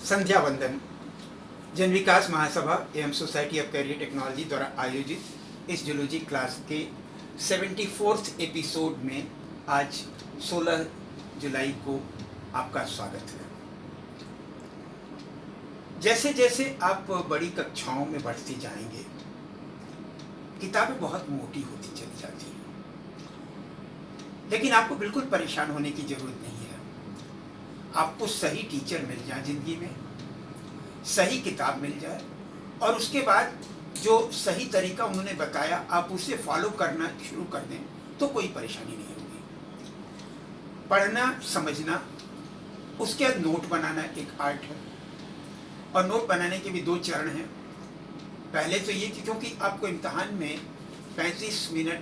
संध्या वंदन जन विकास महासभा एवं सोसाइटी ऑफ कैरियर टेक्नोलॉजी द्वारा आयोजित इस जूलॉजी क्लास के 74th एपिसोड में आज 16 जुलाई को आपका स्वागत है। जैसे जैसे आप बड़ी कक्षाओं में बढ़ते जाएंगे, किताबें बहुत मोटी होती चली जाती हैं, लेकिन आपको बिल्कुल परेशान होने की जरूरत नहीं है। आपको सही टीचर मिल जाए, जिंदगी में सही किताब मिल जाए और उसके बाद जो सही तरीका उन्होंने बताया आप उसे फॉलो करना शुरू कर दें तो कोई परेशानी नहीं होगी। पढ़ना, समझना, उसके बाद नोट बनाना एक आर्ट है और नोट बनाने के भी 2 चरण हैं। पहले तो ये कि क्योंकि आपको इम्तहान में 35 मिनट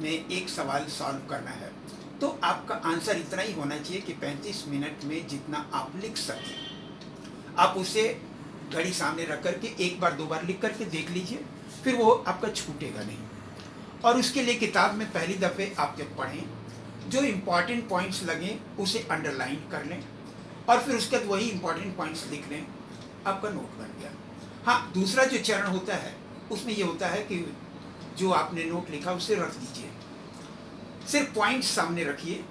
में एक सवाल सॉल्व करना है, तो आपका आंसर इतना ही होना चाहिए कि 35 मिनट में जितना आप लिख सकें आप उसे घड़ी सामने रख करके एक बार 2 बार लिख करके देख लीजिए, फिर वो आपका छूटेगा नहीं। और उसके लिए किताब में पहली दफ़े आप जब पढ़ें, जो इम्पॉर्टेंट पॉइंट्स लगें उसे अंडरलाइन कर लें और फिर उसके बाद वही इम्पॉर्टेंट पॉइंट्स लिख लें, आपका नोट बन गया। हाँ, दूसरा जो चरण होता है उसमें ये होता है कि जो आपने नोट लिखा उसे रख दीजिए, सिर्फ पॉइंट्स सामने रखिए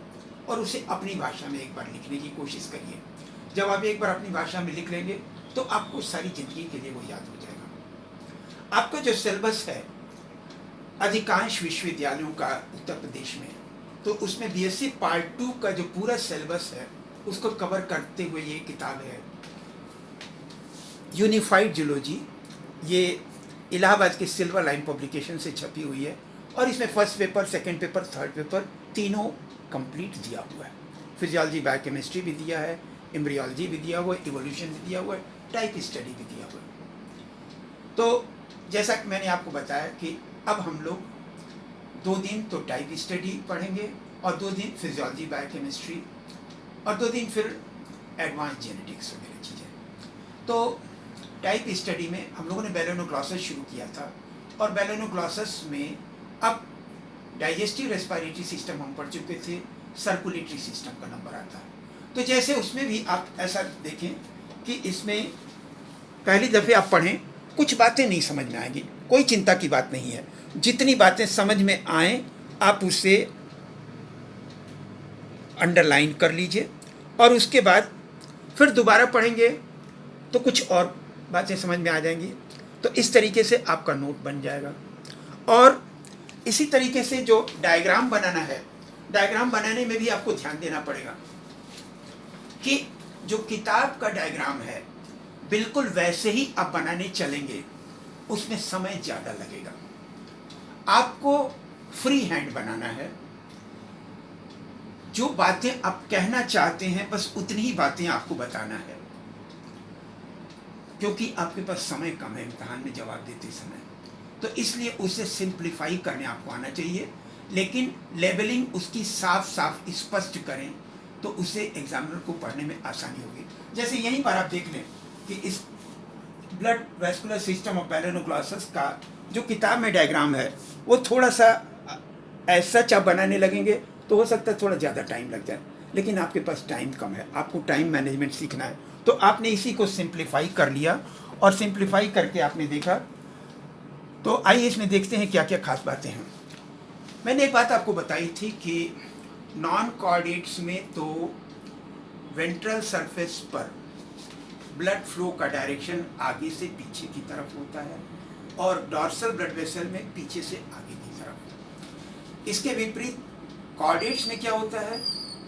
और उसे अपनी भाषा में एक बार लिखने की कोशिश करिए। जब आप एक बार अपनी भाषा में लिख लेंगे तो आपको सारी ज़िंदगी के लिए वो याद हो जाएगा। आपका जो सिलेबस है अधिकांश विश्वविद्यालयों का उत्तर प्रदेश में, तो उसमें बीएससी पार्ट 2 का जो पूरा सिलेबस है उसको कवर करते हुए ये किताब है यूनिफाइड जूलॉजी। ये इलाहाबाद के सिल्वर लाइन पब्लिकेशन से छपी हुई है और इसमें first paper, second paper, third paper तीनों कंप्लीट दिया हुआ है। फिजियोलॉजी, बायोकेमिस्ट्री भी दिया है, एम्ब्रियोलॉजी भी दिया हुआ है, इवोल्यूशन भी दिया हुआ है, टाइप स्टडी भी दिया हुआ है। तो जैसा कि मैंने आपको बताया कि अब हम लोग 2 दिन तो टाइप स्टडी पढ़ेंगे और 2 दिन फिजियोलॉजी, बायोकेमिस्ट्री और 2 दिन फिर एडवांस जेनेटिक्स वगैरह चीज़ें। तो टाइप स्टडी में हम लोगों ने बैलोनोग्लॉसस शुरू किया था और बैलोनोग्लॉसस में अब डाइजेस्टिव रेस्पिरेटरी सिस्टम हम पढ़ चुके थे, सर्कुलेटरी सिस्टम का नंबर आता है। तो जैसे उसमें भी आप ऐसा देखें कि इसमें पहली दफ़े आप पढ़ें, कुछ बातें नहीं समझ में आएंगी, कोई चिंता की बात नहीं है। जितनी बातें समझ में आएँ आप उसे अंडरलाइन कर लीजिए और उसके बाद फिर दोबारा पढ़ेंगे तो कुछ और बातें समझ में आ जाएंगी। तो इस तरीके से आपका नोट बन जाएगा। और इसी तरीके से जो डायग्राम बनाना है, डायग्राम बनाने में भी आपको ध्यान देना पड़ेगा कि जो किताब का डायग्राम है बिल्कुल वैसे ही आप बनाने चलेंगे, उसमें समय ज़्यादा लगेगा। आपको फ्री हैंड बनाना है, जो बातें आप कहना चाहते हैं बस उतनी ही बातें आपको बताना है, क्योंकि आपके पास समय कम है इम्तहान में जवाब देते समय। तो इसलिए उसे सिंप्लीफाई करने आपको आना चाहिए, लेकिन लेबलिंग उसकी साफ साफ स्पष्ट करें तो उसे एग्जामिनर को पढ़ने में आसानी होगी। जैसे यहीं पर आप देख लें कि इस ब्लड वेस्कुलर सिस्टम ऑफ बैलोनोग्लॉसस का जो किताब में डायग्राम है वो थोड़ा सा ऐसा आप बनाने लगेंगे तो हो सकता है थोड़ा ज़्यादा टाइम लग जाए, लेकिन आपके पास टाइम कम है, आपको टाइम मैनेजमेंट सीखना है। तो आपने इसी को सिंप्लीफाई कर लिया और सिंप्लीफाई करके आपने देखा। तो आइए इसमें देखते हैं क्या क्या खास बातें हैं। मैंने एक बात आपको बताई थी कि नॉन कॉर्डेट्स में तो वेंट्रल सरफेस पर ब्लड फ्लो का डायरेक्शन आगे से पीछे की तरफ होता है और डॉर्सल ब्लड वेसल में पीछे से आगे की तरफ। इसके विपरीत कॉर्डेट्स में क्या होता है,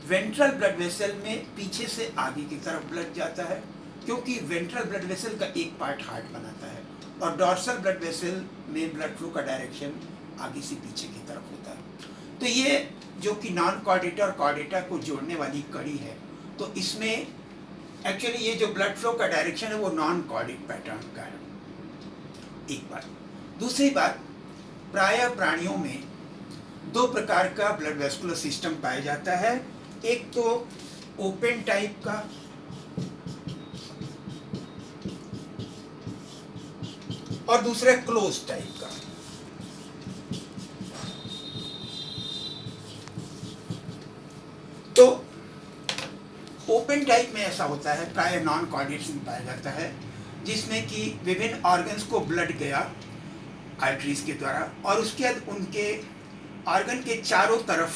वेंट्रल ब्लड वेसल में पीछे से आगे की तरफ ब्लड जाता है, क्योंकि वेंट्रल ब्लड वेसल का एक पार्ट हार्ट बनाता है और डॉर्सल ब्लड वेसल में ब्लड फ्लो का डायरेक्शन आगे से पीछे की तरफ होता है। तो ये जो कि नॉन कॉर्डेटा और कॉर्डेटा को जोड़ने वाली कड़ी है, तो इसमें एक्चुअली ये जो ब्लड फ्लो का डायरेक्शन है वो नॉन कॉर्डेट पैटर्न का है, एक बात। दूसरी बात, प्रायः प्राणियों में 2 प्रकार का ब्लड वेस्कुलर सिस्टम पाया जाता है, एक तो ओपन टाइप का और दूसरा क्लोज टाइप का। तो ओपन टाइप में ऐसा होता है, प्राय नॉन कॉर्डेट्स में पाया जाता है, जिसमें कि विभिन्न ऑर्गन्स को ब्लड गया आर्टरीज के द्वारा और उसके बाद उनके ऑर्गन के चारों तरफ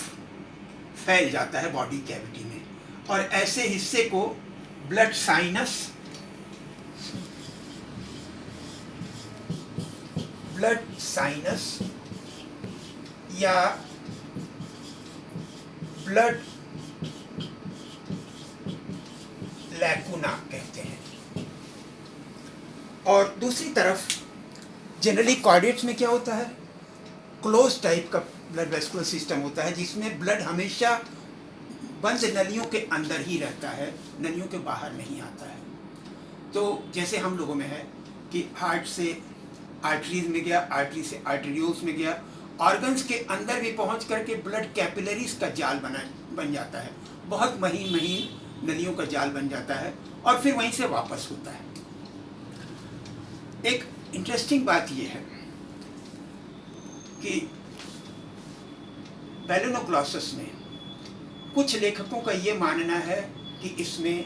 फैल जाता है बॉडी कैविटी में, और ऐसे हिस्से को ब्लड साइनस या ब्लड लैकुना कहते हैं। और दूसरी तरफ जनरली कॉर्डेट्स में क्या होता है, क्लोज टाइप का ब्लड वेस्कुलर सिस्टम होता है, जिसमें ब्लड हमेशा बंद नलियों के अंदर ही रहता है, नलियों के बाहर नहीं आता है। तो जैसे हम लोगों में है कि हार्ट से आर्टरीज में गया, आर्टरी से आर्टेरियोल्स में गया, ऑर्गन्स के अंदर भी पहुंच करके ब्लड कैपिलरीज का जाल बन जाता है, बहुत महीन महीन नलियों का जाल बन जाता है और फिर वहीं से वापस होता है। एक इंटरेस्टिंग बात यह है कि बैलोनोक्लॉसस में कुछ लेखकों का ये मानना है कि इसमें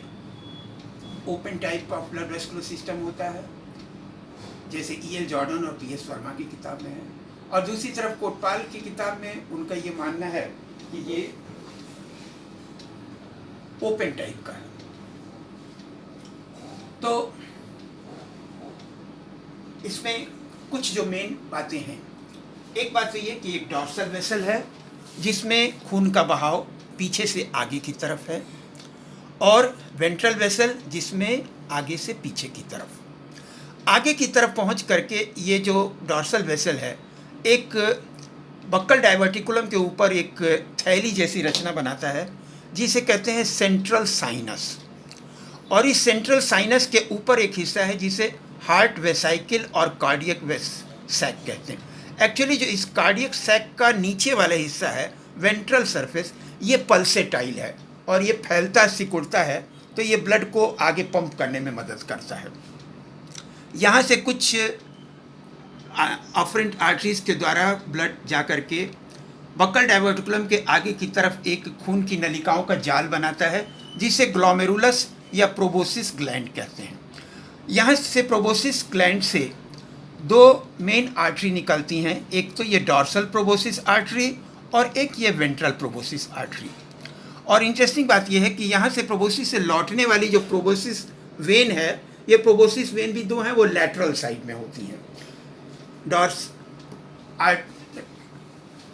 open type of blood vascular system होता है, जैसे E.L. जॉर्डन और P.S. वर्मा की किताब में है, और दूसरी तरफ कोटपाल की किताब में उनका ये मानना है कि ये ओपन टाइप का है। तो इसमें कुछ जो मेन बातें हैं, एक बात तो ये कि एक डॉर्सल वेसल है जिसमें खून का बहाव पीछे से आगे की तरफ है, और वेंट्रल वेसल जिसमें आगे से पीछे की तरफ। आगे की तरफ पहुंच करके ये जो डॉर्सल वेसल है एक बक्कल डाइवर्टिकुलम के ऊपर एक थैली जैसी रचना बनाता है, जिसे कहते हैं सेंट्रल साइनस। और इस सेंट्रल साइनस के ऊपर एक हिस्सा है जिसे हार्ट वेसाइकिल और कार्डियक सैक कहते हैं। एक्चुअली जो इस कार्डियक सैक का नीचे वाला हिस्सा है, वेंट्रल सरफेस, ये पल्सेटाइल है और ये फैलता सिकुड़ता है, तो ये ब्लड को आगे पंप करने में मदद करता है। यहाँ से कुछ अफरेंट आर्टरीज के द्वारा ब्लड जा करके बक्कल डाइवर्टिकुलम के आगे की तरफ एक खून की नलिकाओं का जाल बनाता है, जिसे ग्लोमेरुलस या प्रोबोसिस ग्लैंड कहते हैं। यहाँ से प्रोबोसिस ग्लैंड से दो मेन आर्टरी निकलती हैं, एक तो ये डॉर्सल प्रोबोसिस आर्टरी और एक ये वेंट्रल प्रोबोसिस आर्टरी। और इंटरेस्टिंग बात यह है कि यहाँ से प्रोबोसिस से लौटने वाली जो प्रोबोसिस वेन है, ये प्रोबोसिस वेन भी दो हैं, वो लैटरल साइड में होती हैं।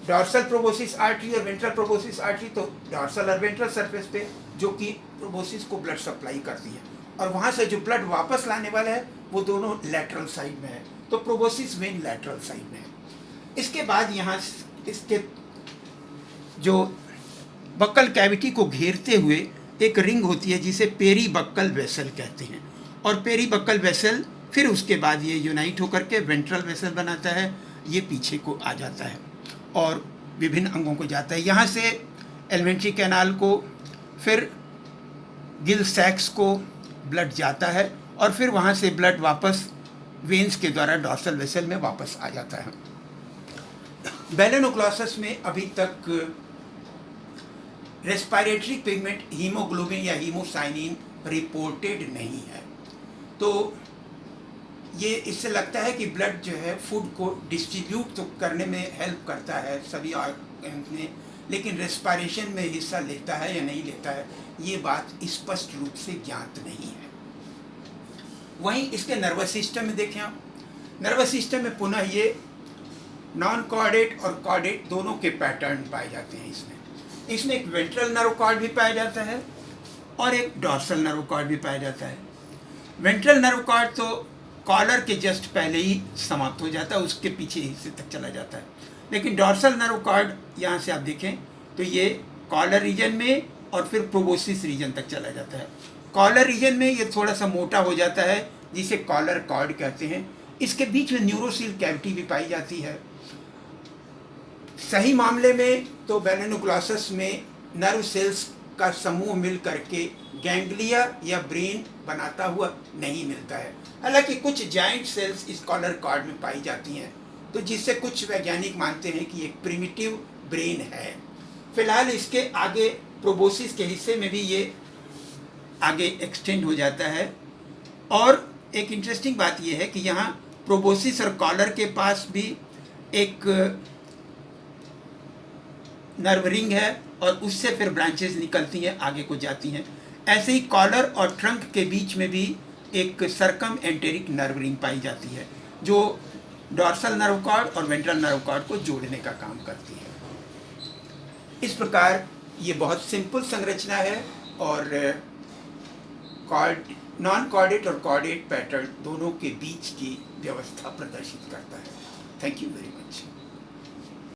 डॉर्सल प्रोबोसिस आर्टरी और वेंट्रल प्रोबोसिस आर्टरी तो डॉर्सल और वेंट्रल सरफेस पे, जो कि प्रोबोसिस को ब्लड सप्लाई करती है, और वहाँ से जो ब्लड वापस लाने वाला है वो दोनों लैटरल साइड में है, तो प्रोबोसिस वेन लैटरल साइड में है। इसके बाद यहाँ इसके जो बक्कल कैविटी को घेरते हुए एक रिंग होती है जिसे पेरी बक्कल वेसल कहते हैं, और पेरी बक्कल वेसल फिर उसके बाद ये यूनाइट होकर के वेंट्रल वेसल बनाता है, ये पीछे को आ जाता है और विभिन्न अंगों को जाता है। यहाँ से एलिमेंट्री कैनाल को, फिर गिल सैक्स को ब्लड जाता है, और फिर वहाँ से ब्लड वापस वेन्स के द्वारा डॉर्सल वेसल में वापस आ जाता है। बैलोनोक्लॉसस में अभी तक रेस्पिरेटरी पिगमेंट हीमोग्लोबिन या हीमोसाइनिन रिपोर्टेड नहीं है, तो ये इससे लगता है कि ब्लड जो है फूड को डिस्ट्रीब्यूट तो करने में हेल्प करता है सभी ऑर्गन्स में, लेकिन रेस्पिरेशन में हिस्सा लेता है या नहीं लेता है, ये बात स्पष्ट रूप से ज्ञात नहीं है। वहीं इसके नर्वस सिस्टम में देखें आप, नर्वस सिस्टम में पुनः ये नॉन कॉर्डेट और कॉर्डेट दोनों के पैटर्न पाए जाते हैं। इसमें एक वेंट्रल नर्व कॉर्ड भी पाया जाता है और एक डॉर्सल नर्व कॉर्ड भी पाया जाता है। वेंट्रल नर्व कॉर्ड तो कॉलर के जस्ट पहले ही समाप्त हो जाता है, उसके पीछे हिस्से तक चला जाता है, लेकिन डॉर्सल नर्व कॉर्ड यहाँ से आप देखें तो ये कॉलर रीजन में और फिर प्रोबोसिस रीजन तक चला जाता है। कॉलर रीजन में ये थोड़ा सा मोटा हो जाता है, जिसे कॉलर कॉर्ड कहते हैं। इसके बीच में न्यूरोसील कैविटी भी पाई जाती है। सही मामले में तो बैलोनोक्लॉसस में नर्व सेल्स का समूह मिल करके गैंग्लिया या ब्रेन बनाता हुआ नहीं मिलता है, हालांकि कुछ जाइंट सेल्स इस कॉलर कॉर्ड में पाई जाती हैं, तो जिससे कुछ वैज्ञानिक मानते हैं कि एक प्रिमिटिव ब्रेन है। फिलहाल इसके आगे प्रोबोसिस के हिस्से में भी ये आगे एक्सटेंड हो जाता है। और एक इंटरेस्टिंग बात यह है कि यहाँ प्रोबोसिस और कॉलर के पास भी एक नर्व रिंग है और उससे फिर ब्रांचेस निकलती हैं, आगे को जाती हैं। ऐसे ही कॉलर और ट्रंक के बीच में भी एक सर्कम एंटेरिक नर्व रिंग पाई जाती है जो डॉर्सल नर्व कॉर्ड और वेंट्रल नर्व कॉर्ड को जोड़ने का काम करती है। इस प्रकार ये बहुत सिंपल संरचना है और नॉन कॉर्डेट और कॉर्डेट पैटर्न दोनों के बीच की व्यवस्था प्रदर्शित करता है। Thank you very much.